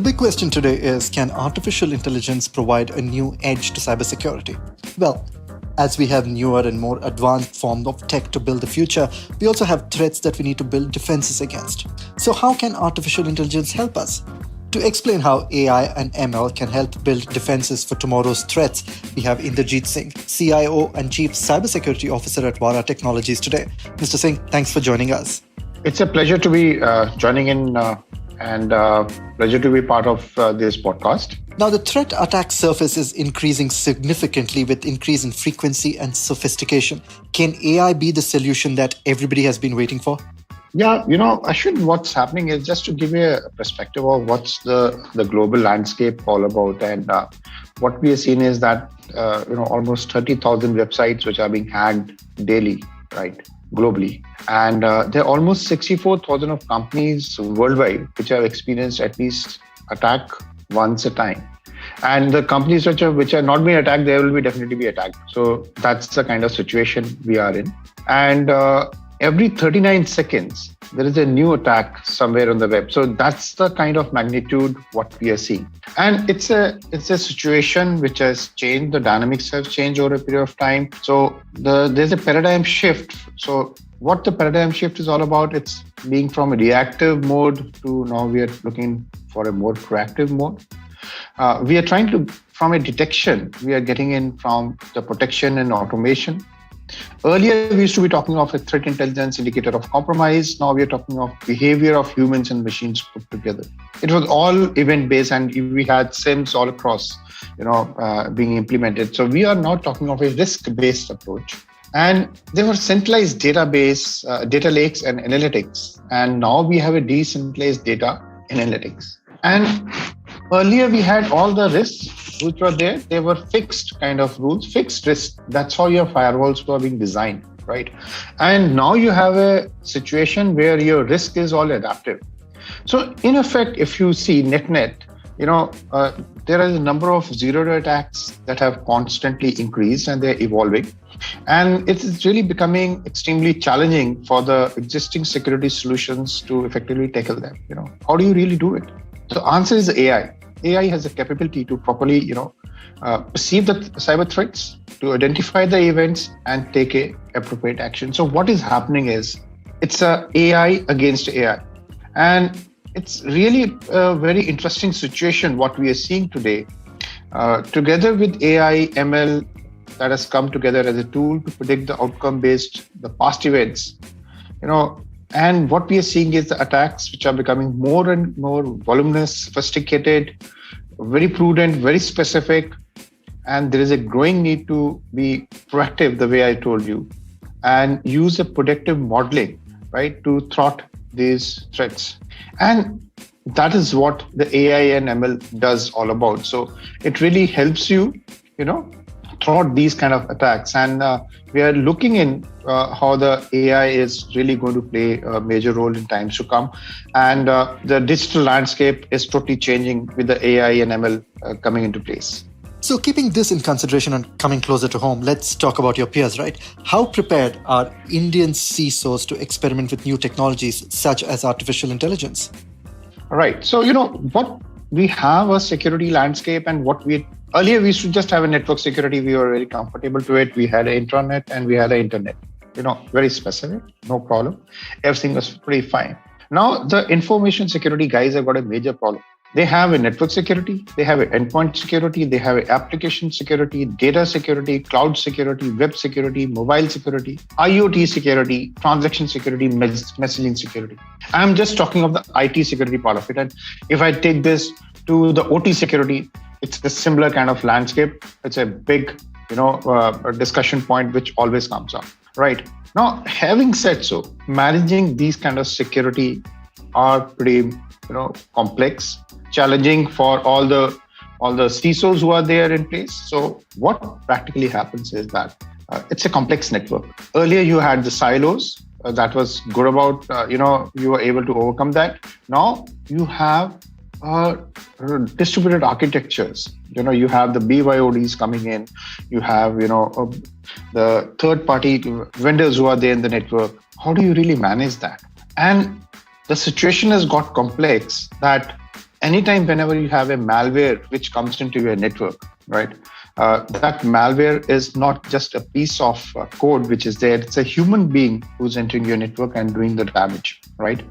big question today is, can artificial intelligence provide a new edge to cybersecurity? Well, as we have newer and more advanced forms of tech to build the future, we also have threats that we need to build defenses against. So how can artificial intelligence help us? To explain how AI and ML can help build defenses for tomorrow's threats, we have Inderjeet Singh, CIO and Chief Cybersecurity Officer at Vara Technologies today. Mr. Singh, thanks for joining us. It's a pleasure to be joining in and pleasure to be part of this podcast. Now, the threat attack surface is increasing significantly with increase in frequency and sophistication. Can AI be the solution that everybody has been waiting for? Yeah, Ashwin, what's happening is just to give you a perspective of what's the global landscape all about. And what we have seen is that, almost 30,000 websites which are being hacked daily, right, globally. And there are almost 64,000 of companies worldwide which have experienced at least attack once a time. And the companies which are not being attacked, they will definitely be attacked. So that's the kind of situation we are in. And every 39 seconds, there is a new attack somewhere on the web. So that's the kind of magnitude what we are seeing. And it's a situation which has changed. The dynamics have changed over a period of time. So there's a paradigm shift. So what the paradigm shift is all about, it's being from a reactive mode to now we are looking for a more proactive mode. We are trying to, from a detection, we are getting in from the protection and automation. Earlier, we used to be talking of a threat intelligence indicator of compromise. Now we are talking of behavior of humans and machines put together. It was all event-based and we had SIMs all across, being implemented. So we are now talking of a risk-based approach. And there were centralized database, data lakes and analytics. And now we have a decentralized data analytics. And earlier we had all the risks which were there. They were fixed kind of rules, fixed risks. That's how your firewalls were being designed, right? And now you have a situation where your risk is all adaptive. So in effect, if you see net, there is a number of zero-day attacks that have constantly increased and they're evolving. And it is really becoming extremely challenging for the existing security solutions to effectively tackle them. How do you really do it? The answer is AI. AI has the capability to properly, perceive the cyber threats, to identify the events and take a appropriate action. So what is happening is it's a AI against AI. And it's really a very interesting situation, what we are seeing today. Together with AI, ML, that has come together as a tool to predict the outcome-based, the past events, and what we are seeing is the attacks which are becoming more and more voluminous, sophisticated, very prudent, very specific. And there is a growing need to be proactive, the way I told you, and use a predictive modeling, right, to thwart these threats. And that is what the AI and ML does all about. So it really helps you, thwart these kind of attacks. And we are looking in how the AI is really going to play a major role in times to come. And the digital landscape is totally changing with the AI and ML coming into place. So keeping this in consideration and coming closer to home, let's talk about your peers, right? How prepared are Indian CISOs to experiment with new technologies such as artificial intelligence? All right. So, what we have a security landscape and earlier we used to just have a network security. We were very comfortable to it. We had an intranet and we had an internet, very specific, no problem. Everything was pretty fine. Now the information security guys have got a major problem. They have a network security, they have an endpoint security, they have an application security, data security, cloud security, web security, mobile security, IoT security, transaction security, messaging security. I'm just talking of the IT security part of it. And if I take this to the OT security, it's a similar kind of landscape. It's a big, a discussion point which always comes up, right? Now, having said so, managing these kind of security are pretty, complex, challenging for all the CISOs who are there in place. So what practically happens is that it's a complex network. Earlier, you had the silos. That was good about, you were able to overcome that. Now you have distributed architectures. You have the BYODs coming in. You have, the third-party vendors who are there in the network. How do you really manage that? And the situation has got complex that anytime whenever you have a malware which comes into your network, right? That malware is not just a piece of code which is there. It's a human being who's entering your network and doing the damage, right?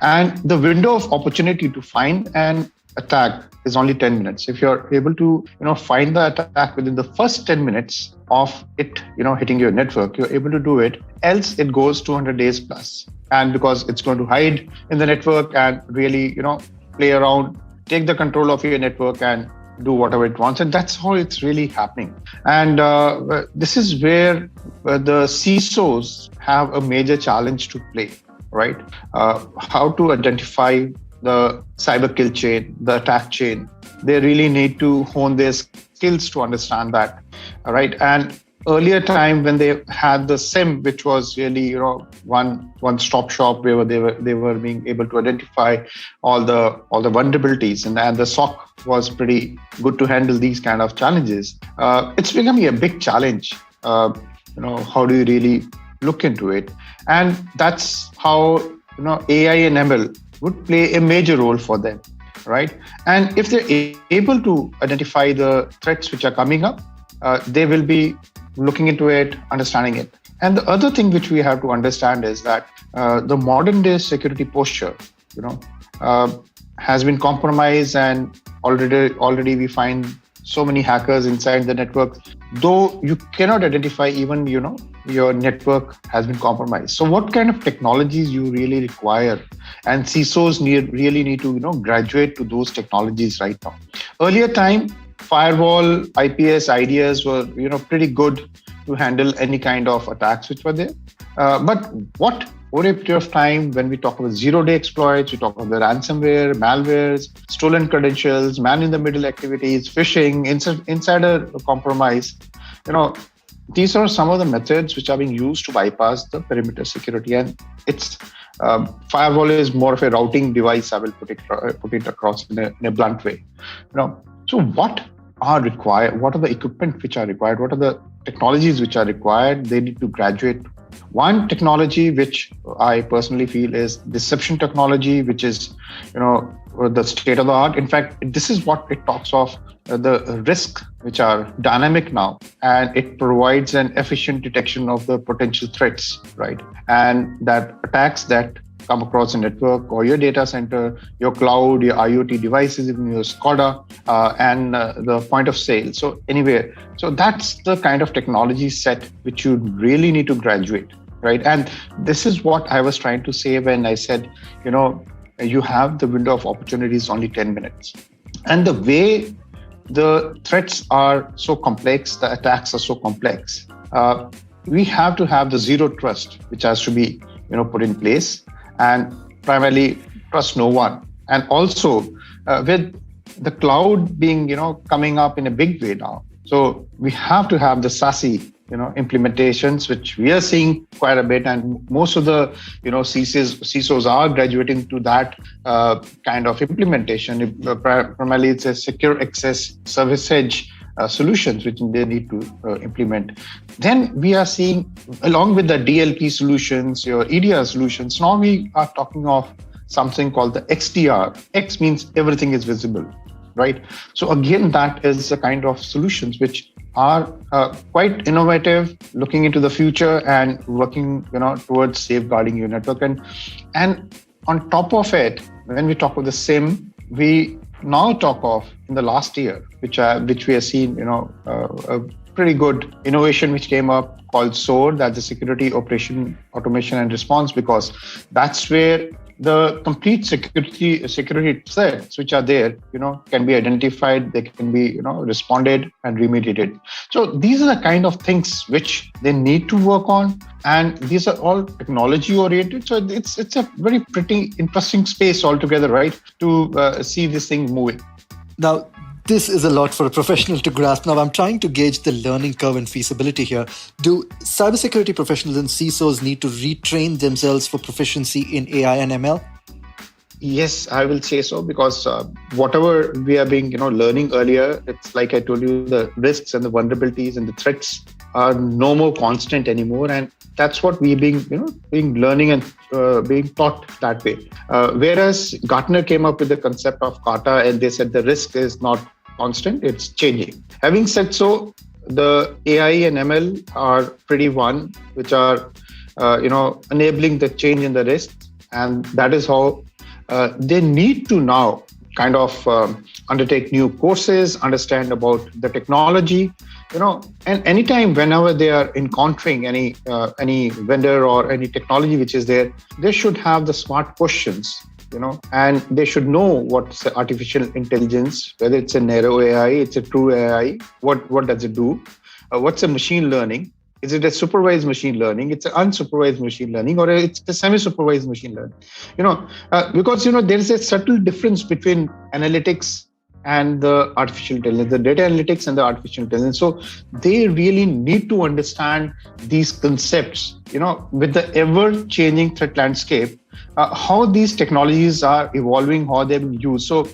And the window of opportunity to find an attack is only 10 minutes. If you're able to, find the attack within the first 10 minutes of it, hitting your network, you're able to do it. Else it goes 200 days plus. And because it's going to hide in the network and really, play around, take the control of your network and do whatever it wants. And that's how it's really happening. And this is where the CISOs have a major challenge to play, right? How to identify the cyber kill chain, the attack chain. They really need to hone their skills to understand that, right? And earlier time when they had the SIM, which was really one stop shop where they were being able to identify all the vulnerabilities, and the SOC was pretty good to handle these kind of challenges. It's becoming a big challenge. How do you really look into it? And that's how AI and ML would play a major role for them, right? And if they're able to identify the threats which are coming up, they will be looking into it, understanding it. And the other thing which we have to understand is that the modern day security posture, has been compromised, and already we find so many hackers inside the network, though you cannot identify even, your network has been compromised. So what kind of technologies you really require? And CISOs really need to, graduate to those technologies right now. Earlier time, firewall, IPS, IDS were, pretty good to handle any kind of attacks which were there. But over a period of time, when we talk about zero-day exploits, we talk about the ransomware, malwares, stolen credentials, man-in-the-middle activities, phishing, insider compromise, these are some of the methods which are being used to bypass the perimeter security. And it's firewall is more of a routing device. I will put it across in a blunt way. So what are required? What are the equipment which are required? What are the technologies which are required? They need to graduate. One technology which I personally feel is deception technology, which is, the state of the art. In fact, this is what it talks of the risks which are dynamic now, and it provides an efficient detection of the potential threats, right? And that attacks that come across a network or your data center, your cloud, your IoT devices, even your SCADA, and the point of sale. So anywhere. So that's the kind of technology set which you really need to graduate, right? And this is what I was trying to say when I said, you have the window of opportunities only 10 minutes. And the way the threats are so complex, the attacks are so complex, we have to have the zero trust, which has to be, put in place. And primarily trust no one. And also with the cloud being, coming up in a big way now. So we have to have the SASE, implementations, which we are seeing quite a bit. And most of the, CISOs are graduating to that kind of implementation. Primarily, it's a secure access service edge solutions which they need to implement. Then we are seeing, along with the DLP solutions, your EDR solutions, now we are talking of something called the XDR. X means everything is visible, right? So again, that is a kind of solutions which are quite innovative, looking into the future and working, towards safeguarding your network. And on top of it, when we talk about the SIM, we now talk of in the last year, which we have seen, a pretty good innovation which came up called SOAR, that's the Security Operation Automation and Response, because that's where the complete security threats which are there, can be identified, they can be, responded and remediated. So these are the kind of things which they need to work on, and these are all technology oriented. So it's a very pretty interesting space altogether, right, to see this thing moving. Now, this is a lot for a professional to grasp. Now, I'm trying to gauge the learning curve and feasibility here. Do cybersecurity professionals and CISOs need to retrain themselves for proficiency in AI and ML? Yes, I will say so, because whatever we are being, learning earlier, it's like I told you, the risks and the vulnerabilities and the threats are no more constant anymore, and that's what we being learning and being taught that way. Whereas Gartner came up with the concept of kata, and they said the risk is not constant; it's changing. Having said so, the AI and ML are pretty one, which are enabling the change in the risk, and that is how they need to now kind of undertake new courses, understand about the technology, and anytime whenever they are encountering any vendor or any technology which is there, they should have the smart questions, and they should know what's artificial intelligence, whether it's a narrow AI, it's a true AI, what does it do, what's a machine learning. Is it a supervised machine learning? It's an unsupervised machine learning, or it's a semi-supervised machine learning. Because there is a subtle difference between analytics and the artificial intelligence, the data analytics and the artificial intelligence. So they really need to understand these concepts. With the ever-changing threat landscape, how these technologies are evolving, how they're being used. So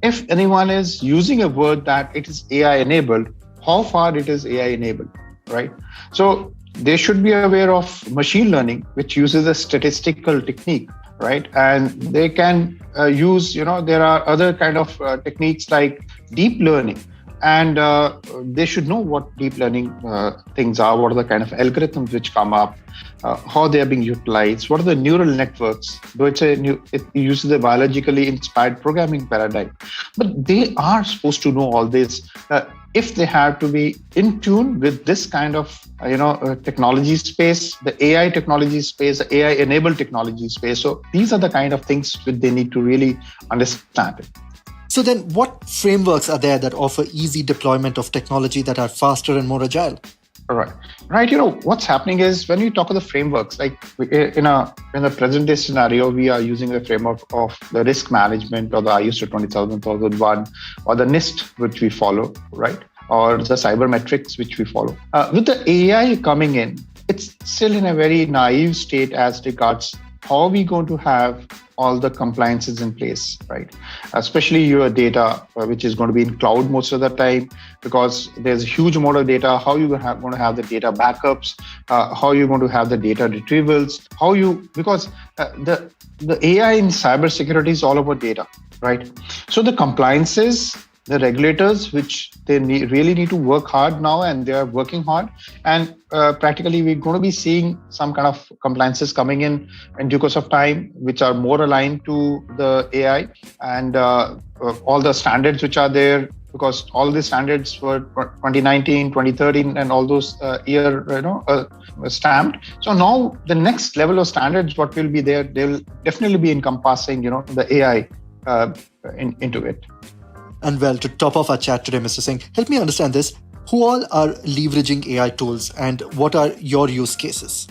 if anyone is using a word that it is AI enabled, how far it is AI enabled? Right. So they should be aware of machine learning, which uses a statistical technique, right? And they can use, there are other kind of techniques like deep learning. And they should know what deep learning things are, what are the kind of algorithms which come up, how they are being utilized, what are the neural networks, though it uses a biologically inspired programming paradigm. But they are supposed to know all this if they have to be in tune with this kind of technology space, the AI technology space, the AI enabled technology space. So these are the kind of things that they need to really understand. So then what frameworks are there that offer easy deployment of technology that are faster and more agile? Right. What's happening is when we talk of the frameworks, like in a present day scenario, we are using a framework of the risk management or the ISO 20001 or the NIST, which we follow, right? Or the cybermetrics, which we follow. With the AI coming in, it's still in a very naive state as regards how are we going to have all the compliances in place, right? Especially your data, which is going to be in cloud most of the time, because there's a huge amount of data. How are you going to have the data backups? How are you going to have the data retrievals? Because the AI in cybersecurity is all about data, right? So the compliances, the regulators, which they really need to work hard now, and they are working hard. And practically, we're going to be seeing some kind of compliances coming in due course of time, which are more aligned to the AI and all the standards which are there, because all the standards were 2019, 2013, and all those stamped. So now the next level of standards, what will be there, they will definitely be encompassing, the AI into it. And well, to top off our chat today, Mr. Singh, help me understand this. Who all are leveraging AI tools and what are your use cases?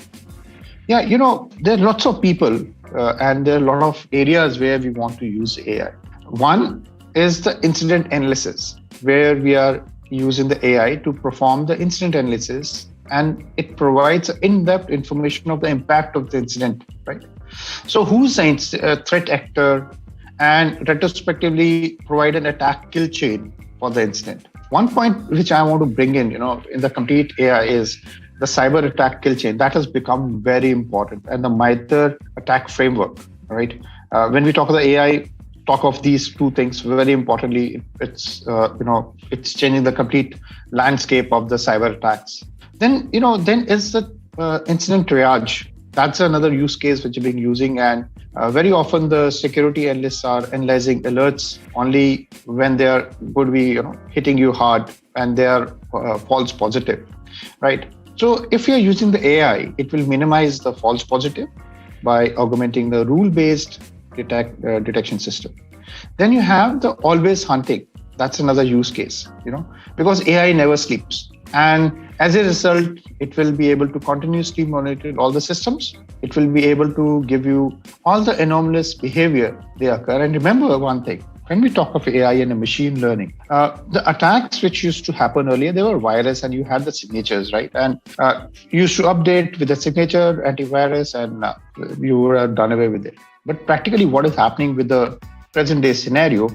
Yeah, there are lots of people and there are a lot of areas where we want to use AI. One is the incident analysis, where we are using the AI to perform the incident analysis, and it provides in-depth information of the impact of the incident, right? So who's a threat actor, and retrospectively provide an attack kill chain for the incident. One point which I want to bring in the complete AI is the cyber attack kill chain. That has become very important, and the MITRE attack framework, right? When we talk of the AI, talk of these two things, very importantly, it's changing the complete landscape of the cyber attacks. Then is the incident triage. That's another use case which is being using, and very often the security analysts are analyzing alerts only when they are going to be hitting you hard and they are false positive, right? So if you're using the AI, it will minimize the false positive by augmenting the rule-based detection system. Then you have the always hunting. That's another use case, because AI never sleeps. And as a result, it will be able to continuously monitor all the systems. It will be able to give you all the anomalous behavior they occur. And remember one thing, when we talk of AI and machine learning, the attacks which used to happen earlier, they were virus and you had the signatures, right? And you used to update with the signature, antivirus, and you were done away with it. But practically what is happening with the present day scenario,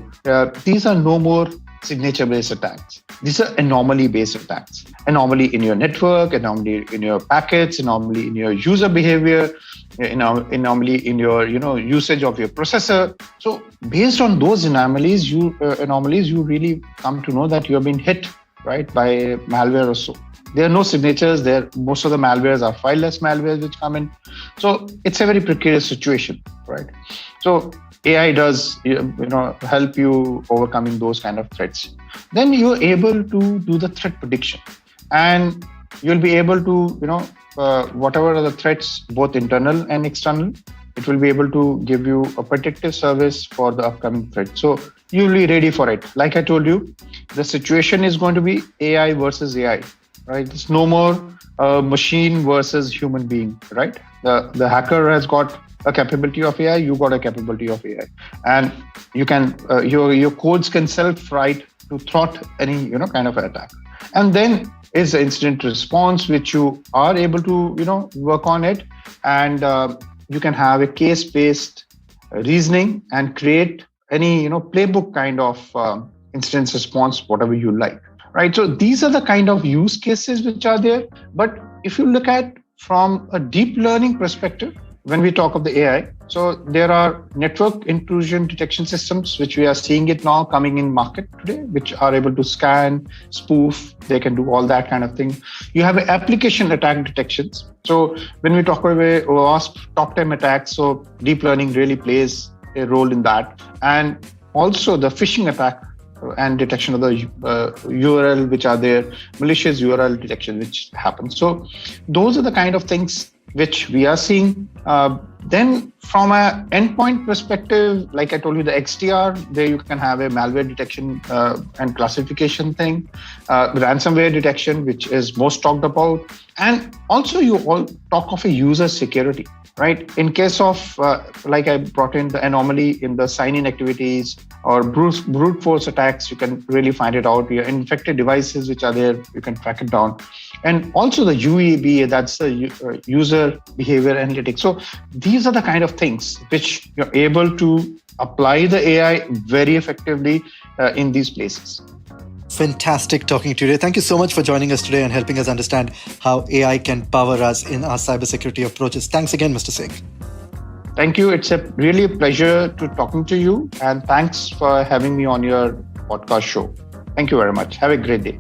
these are no more signature-based attacks. These are anomaly-based attacks. Anomaly in your network, anomaly in your packets, anomaly in your user behavior, anomaly in your usage of your processor. So based on those anomalies, you really come to know that you have been hit, right, by malware or so. There are no signatures there. Most of the malwares are fileless malwares which come in. So it's a very precarious situation, right? So AI does help you overcoming those kind of threats. Then you're able to do the threat prediction, and you'll be able to whatever are the threats, both internal and external, it will be able to give you a predictive service for the upcoming threat. So you'll be ready for it. Like I told you, the situation is going to be AI versus AI, right? It's no more machine versus human being, right? The hacker has got a capability of AI, you got a capability of AI, and you can your codes can self-write to thwart any kind of attack. And then is the incident response, which you are able to work on it, and you can have a case-based reasoning and create any playbook kind of incident response, whatever you like, right? So these are the kind of use cases which are there. But if you look at from a deep learning perspective, when we talk of the AI, so there are network intrusion detection systems, which we are seeing it now coming in market today, which are able to scan, spoof, they can do all that kind of thing. You have application attack detections. So when we talk about WASP top 10 attacks, so deep learning really plays a role in that. And also the phishing attack and detection of the URL which are there, malicious URL detection which happens. So those are the kind of things which we are seeing. Then from a endpoint perspective, like I told you, the XDR, there you can have a malware detection and classification thing, ransomware detection, which is most talked about. And also you all talk of a user security, right? In case of, like I brought in the anomaly in the sign-in activities or brute force attacks, you can really find it out. Your infected devices which are there, you can track it down. And also the UEBA, that's the user behavior analytics. So these are the kind of things which you're able to apply the AI very effectively in these places. Fantastic talking to you today. Thank you so much for joining us today and helping us understand how AI can power us in our cybersecurity approaches. Thanks again, Mr. Singh. Thank you. It's really a pleasure to talking to you, and thanks for having me on your podcast show. Thank you very much. Have a great day.